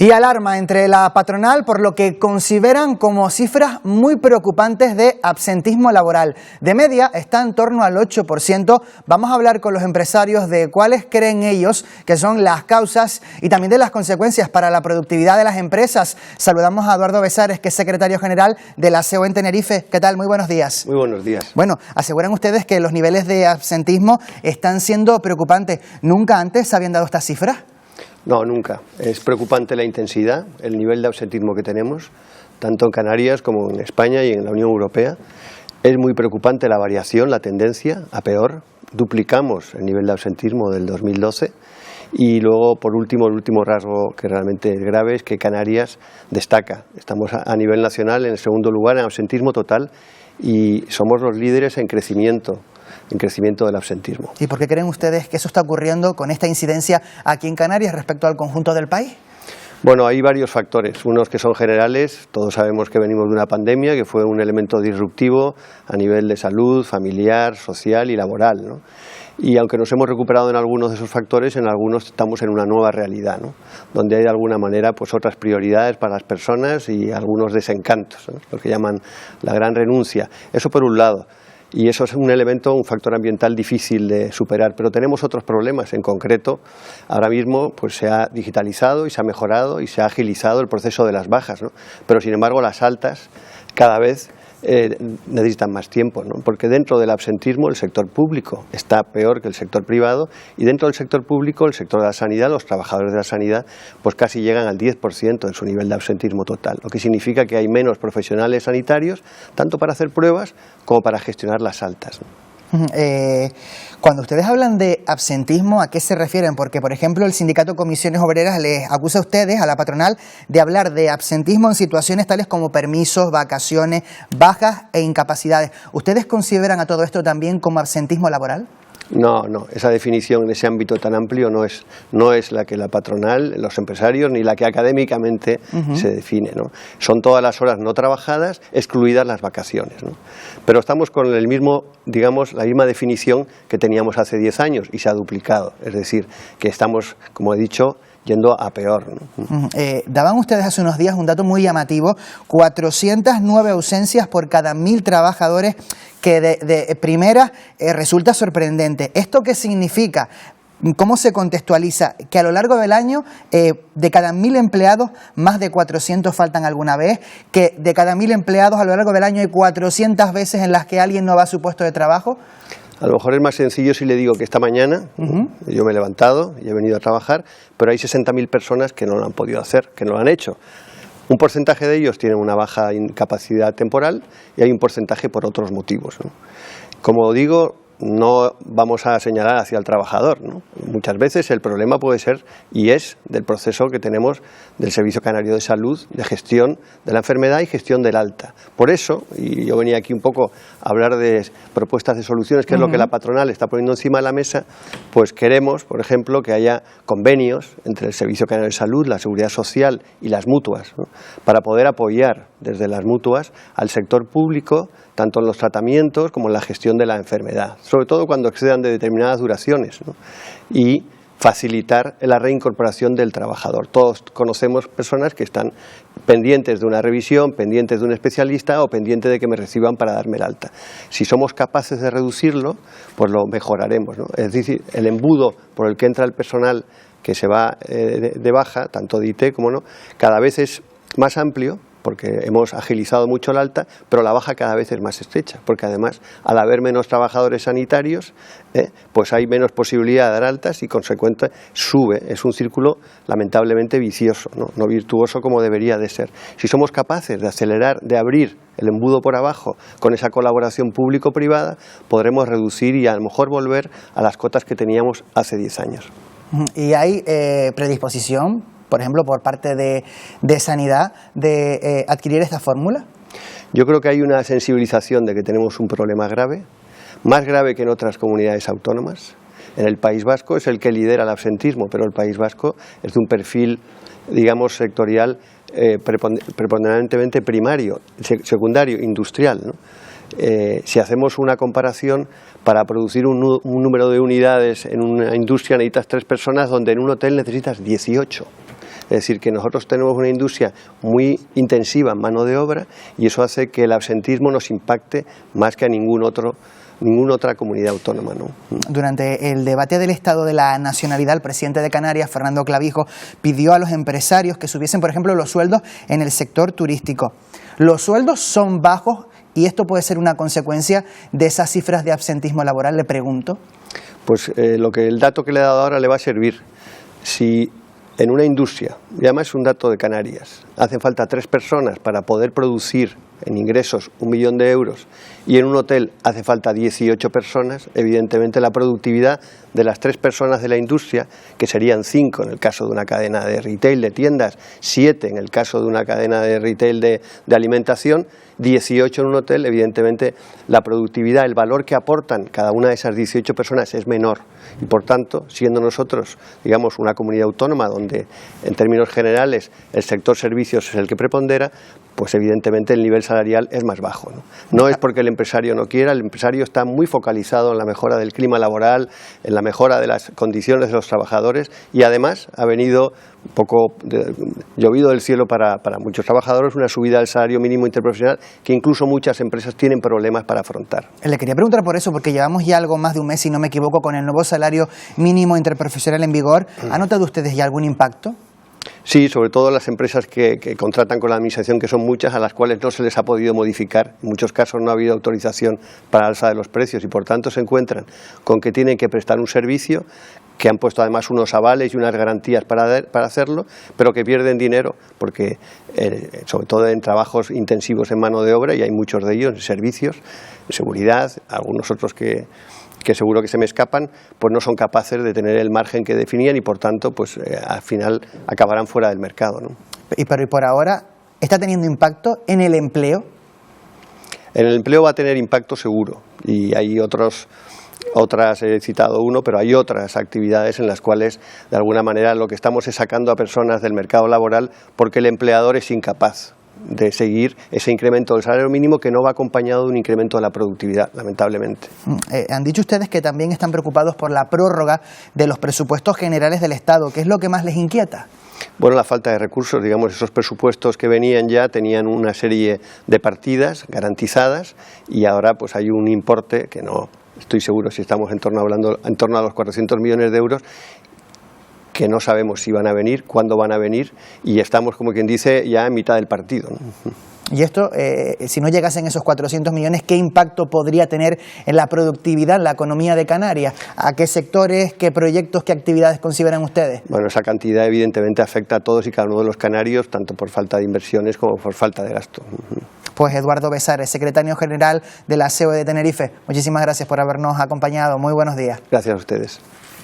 Y alarma entre la patronal por lo que consideran como cifras muy preocupantes de absentismo laboral. De media está en torno al 8%. Vamos a hablar con los empresarios de cuáles creen ellos que son las causas y también de las consecuencias para la productividad de las empresas. Saludamos a Eduardo Besares, que es secretario general de la CEO en Tenerife. ¿Qué tal? Muy buenos días. Muy buenos días. Bueno, aseguran ustedes que los niveles de absentismo están siendo preocupantes. ¿Nunca antes se habían dado estas cifras? No, nunca. Es preocupante la intensidad, el nivel de absentismo que tenemos, tanto en Canarias como en España y en la Unión Europea. Es muy preocupante la variación, la tendencia a peor. Duplicamos el nivel de absentismo del 2012. Y luego, por último, el último rasgo que realmente es grave es que Canarias destaca. Estamos a nivel nacional en el segundo lugar en absentismo total y somos los líderes en crecimiento del absentismo. ¿Y por qué creen ustedes que eso está ocurriendo con esta incidencia aquí en Canarias respecto al conjunto del país? Bueno, hay varios factores, unos que son generales. Todos sabemos que venimos de una pandemia que fue un elemento disruptivo a nivel de salud, familiar, social y laboral, ¿no? Y aunque nos hemos recuperado en algunos de esos factores, en algunos estamos en una nueva realidad, ¿no? Donde hay de alguna manera pues otras prioridades para las personas y algunos desencantos, ¿no? Lo que llaman la gran renuncia. Eso por un lado. Y eso es un elemento, un factor ambiental difícil de superar, pero tenemos otros problemas. En concreto, ahora mismo pues se ha digitalizado y se ha mejorado y se ha agilizado el proceso de las bajas, ¿no? Pero sin embargo las altas cada vez necesitan más tiempo, ¿no? Porque dentro del absentismo el sector público está peor que el sector privado y dentro del sector público el sector de la sanidad, los trabajadores de la sanidad pues casi llegan al 10% en su nivel de absentismo total, lo que significa que hay menos profesionales sanitarios tanto para hacer pruebas como para gestionar las altas, ¿no? Cuando ustedes hablan de absentismo, ¿a qué se refieren? Porque, por ejemplo, el sindicato Comisiones Obreras les acusa a ustedes, a la patronal, de hablar de absentismo en situaciones tales como permisos, vacaciones, bajas e incapacidades. ¿Ustedes consideran a todo esto también como absentismo laboral? No, esa definición en ese ámbito tan amplio no es la que la patronal, los empresarios, ni la que académicamente se define, ¿no? Son todas las horas no trabajadas, excluidas las vacaciones, ¿no? Pero estamos con la misma definición que teníamos hace 10 años y se ha duplicado, es decir, que estamos, como he dicho, yendo a peor, ¿no? Daban ustedes hace unos días un dato muy llamativo, 409 ausencias por cada 1000 trabajadores, que de primera resulta sorprendente. ¿Esto qué significa? ¿Cómo se contextualiza? Que a lo largo del año, de cada 1000 empleados, más de 400 faltan alguna vez, que de cada 1000 empleados a lo largo del año hay 400 veces en las que alguien no va a su puesto de trabajo. A lo mejor es más sencillo si le digo que esta mañana yo me he levantado y he venido a trabajar, pero hay 60.000 personas que no lo han podido hacer, que no lo han hecho. Un porcentaje de ellos tienen una baja incapacidad temporal y hay un porcentaje por otros motivos, ¿no? Como digo, no vamos a señalar hacia el trabajador, ¿no? Muchas veces el problema puede ser y es del proceso que tenemos del Servicio Canario de Salud, de gestión de la enfermedad y gestión del alta. Por eso, y yo venía aquí un poco a hablar de propuestas de soluciones, que es lo que la patronal está poniendo encima de la mesa, pues queremos, por ejemplo, que haya convenios entre el Servicio Canario de Salud, la Seguridad Social y las mutuas, ¿no? Para poder apoyar desde las mutuas al sector público, tanto en los tratamientos como en la gestión de la enfermedad, sobre todo cuando excedan de determinadas duraciones, ¿no? Y facilitar la reincorporación del trabajador. Todos conocemos personas que están pendientes de una revisión, pendientes de un especialista o pendientes de que me reciban para darme el alta. Si somos capaces de reducirlo, pues lo mejoraremos, ¿no? Es decir, el embudo por el que entra el personal que se va de baja, tanto de IT como no, cada vez es más amplio, porque hemos agilizado mucho el alta, pero la baja cada vez es más estrecha, porque además al haber menos trabajadores sanitarios, pues hay menos posibilidad de dar altas y consecuente sube. Es un círculo lamentablemente vicioso, no virtuoso como debería de ser. Si somos capaces de acelerar, de abrir el embudo por abajo con esa colaboración público-privada, podremos reducir y a lo mejor volver a las cotas que teníamos hace 10 años. ¿Y hay predisposición, por ejemplo, por parte de Sanidad, de adquirir esta fórmula? Yo creo que hay una sensibilización de que tenemos un problema grave, más grave que en otras comunidades autónomas. En el País Vasco es el que lidera el absentismo, pero el País Vasco es de un perfil, digamos, sectorial preponderantemente primario, secundario, industrial, ¿no? Si hacemos una comparación, para producir un número de unidades en una industria necesitas 3 personas, donde en un hotel necesitas 18. Es decir, que nosotros tenemos una industria muy intensiva en mano de obra y eso hace que el absentismo nos impacte más que a ninguna otra comunidad autónoma, ¿no? Durante el debate del Estado de la Nacionalidad, el presidente de Canarias, Fernando Clavijo, pidió a los empresarios que subiesen, por ejemplo, los sueldos en el sector turístico. Los sueldos son bajos y esto puede ser una consecuencia de esas cifras de absentismo laboral, le pregunto. Pues el dato que le he dado ahora le va a servir. Si en una industria, y además es un dato de Canarias, hacen falta 3 personas para poder producir en ingresos 1 millón de euros y en un hotel hace falta 18 personas, evidentemente la productividad de las 3 personas de la industria, que serían 5 en el caso de una cadena de retail de tiendas, 7 en el caso de una cadena de retail de alimentación, 18 en un hotel, evidentemente la productividad, el valor que aportan cada una de esas 18 personas es menor y por tanto, siendo nosotros, digamos, una comunidad autónoma donde en términos generales el sector servicios es el que prepondera, pues evidentemente el nivel salarial es más bajo, ¿no? No es porque el empresario no quiera, el empresario está muy focalizado en la mejora del clima laboral, en la mejora de las condiciones de los trabajadores y además ha venido un poco llovido del cielo para muchos trabajadores una subida del salario mínimo interprofesional que incluso muchas empresas tienen problemas para afrontar. Le quería preguntar por eso, porque llevamos ya algo más de un mes, si no me equivoco, con el nuevo salario mínimo interprofesional en vigor. ¿Han notado ustedes ya algún impacto? Sí, sobre todo las empresas que contratan con la administración, que son muchas, a las cuales no se les ha podido modificar. En muchos casos no ha habido autorización para alza de los precios y por tanto se encuentran con que tienen que prestar un servicio, que han puesto además unos avales y unas garantías para hacerlo, pero que pierden dinero porque, sobre todo en trabajos intensivos en mano de obra, y hay muchos de ellos, en servicios, en seguridad, algunos otros que seguro que se me escapan, pues no son capaces de tener el margen que definían y por tanto pues al final acabarán fuera del mercado, ¿no? Pero por ahora, ¿está teniendo impacto en el empleo? En el empleo va a tener impacto seguro y hay otras, he citado uno, pero hay otras actividades en las cuales de alguna manera lo que estamos es sacando a personas del mercado laboral porque el empleador es incapaz de seguir ese incremento del salario mínimo que no va acompañado de un incremento de la productividad, lamentablemente. Han dicho ustedes que también están preocupados por la prórroga de los presupuestos generales del Estado. ¿Qué es lo que más les inquieta? Bueno, la falta de recursos, digamos, esos presupuestos que venían ya tenían una serie de partidas garantizadas y ahora pues hay un importe que no estoy seguro si estamos en torno a los 400 millones de euros que no sabemos si van a venir, cuándo van a venir y estamos, como quien dice, ya en mitad del partido, ¿no? Y esto, si no llegasen esos 400 millones, ¿qué impacto podría tener en la productividad, en la economía de Canarias? ¿A qué sectores, qué proyectos, qué actividades consideran ustedes? Bueno, esa cantidad evidentemente afecta a todos y cada uno de los canarios, tanto por falta de inversiones como por falta de gasto. Pues Eduardo Besares, secretario general de la COE de Tenerife, muchísimas gracias por habernos acompañado. Muy buenos días. Gracias a ustedes.